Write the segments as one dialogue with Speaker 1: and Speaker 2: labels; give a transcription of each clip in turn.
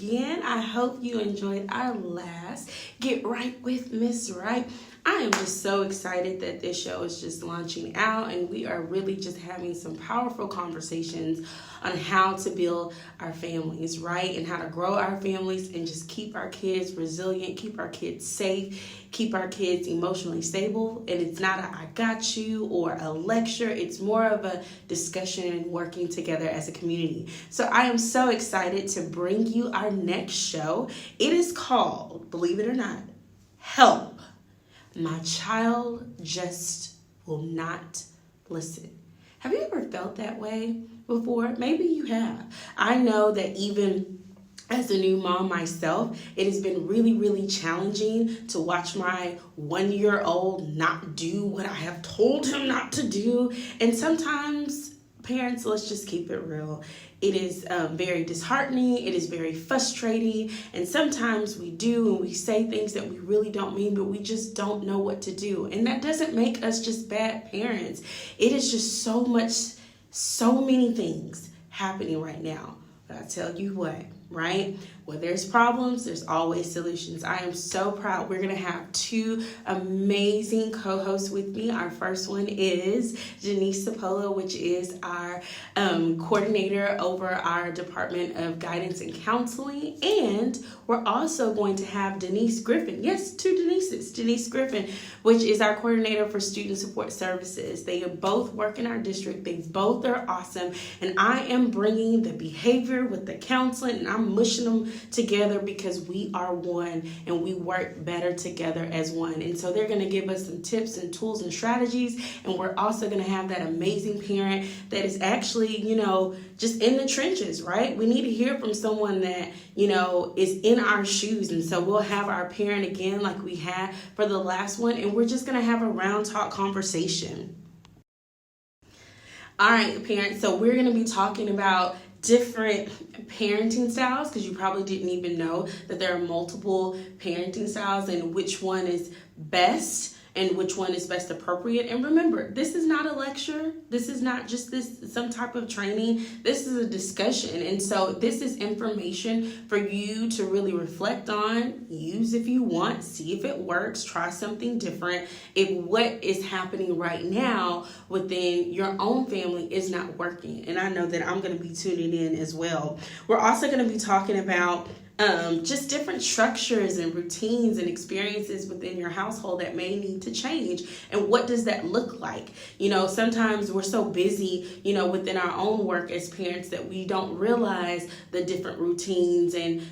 Speaker 1: again. I hope you enjoyed our last Get Right with Miss Wright. I am just so excited that this show is just launching out, and we are really just having some powerful conversations on how to build our families, right? And how to grow our families and just keep our kids resilient, keep our kids safe, keep our kids emotionally stable. And it's not a I got you or a lecture. It's more of a discussion and working together as a community. So I am so excited to bring you our next show. It is called, believe it or not, Help. My child just will not listen. Have you ever felt that way before? Maybe you have. I know that even as a new mom myself, it has been really, really challenging to watch my 1-year-old not do what I have told him not to do. And sometimes, parents, let's just keep it real. It is very disheartening. It is very frustrating. And sometimes we do and we say things that we really don't mean, but we just don't know what to do. And that doesn't make us just bad parents. It is just so many things happening right now. But I tell you what, right? Where there's problems, there's always solutions. I am so proud. We're going to have 2 amazing co-hosts with me. Our first one is Denise Cipolla, which is our coordinator over our Department of Guidance and Counseling. And we're also going to have Denise Griffin. Yes, 2 Denises. Denise Griffin, which is our coordinator for Student Support Services. They both work in our district. They both are awesome. And I am bringing the behavior with the counseling, and I'm mushing them together because we are one and we work better together as one. And so they're going to give us some tips and tools and strategies. And we're also going to have that amazing parent that is actually, just in the trenches, right? We need to hear from someone that, is in our shoes. And so we'll have our parent again like we had for the last one. And we're just going to have a round talk conversation. All right, parents. So we're going to be talking about different parenting styles, because you probably didn't even know that there are multiple parenting styles and which one is best and which one is best appropriate. And remember, this is not a lecture. This is not just some type of training. This is a discussion. And so this is information for you to really reflect on, use if you want, see if it works, try something different. If what is happening right now within your own family is not working. And I know that I'm going to be tuning in as well. We're also going to be talking about just different structures and routines and experiences within your household that may need to change. And what does that look like? Sometimes we're so busy, within our own work as parents that we don't realize the different routines and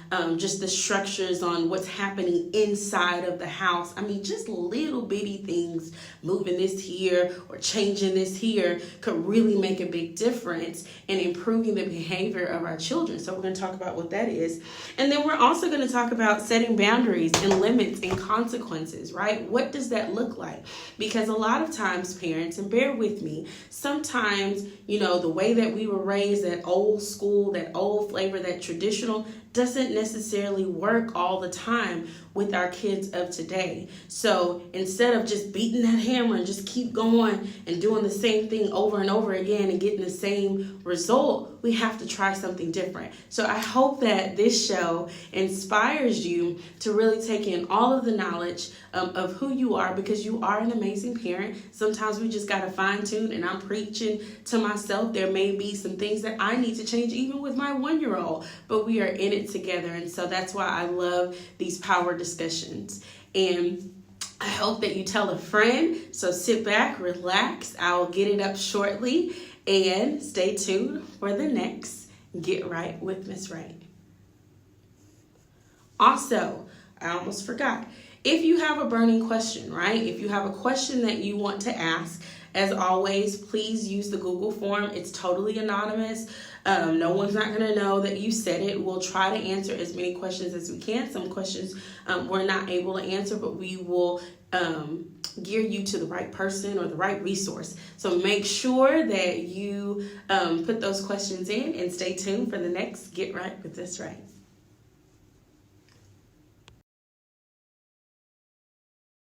Speaker 1: just the structures on what's happening inside of the house. I mean, just little bitty things, moving this here or changing this here could really make a big difference in improving the behavior of our children. So we're going to talk about what that is. And then we're also going to talk about setting boundaries and limits and consequences, right? What does that look like? Because a lot of times, parents, and bear with me, sometimes, the way that we were raised, that old school, that old flavor, that traditional, doesn't necessarily work all the time with our kids of today. So instead of just beating that hammer and just keep going and doing the same thing over and over again and getting the same result, we have to try something different. So I hope that this show inspires you to really take in all of the knowledge of who you are, because you are an amazing parent. Sometimes we just got to fine tune, and I'm preaching to myself. There may be some things that I need to change even with my 1-year-old, but we are in it together. And so that's why I love these power discussions. And I hope that you tell a friend. So sit back, relax. I'll get it up shortly, and stay tuned for the next Get Right with Miss Wright. Also, I almost forgot. If you have a burning question, right? If you have a question that you want to ask, as always, please use the Google form. It's totally anonymous. No one's not going to know that you said it. We'll try to answer as many questions as we can. Some questions we're not able to answer, but we will gear you to the right person or the right resource. So make sure that you put those questions in, and stay tuned for the next Get Right with This Right.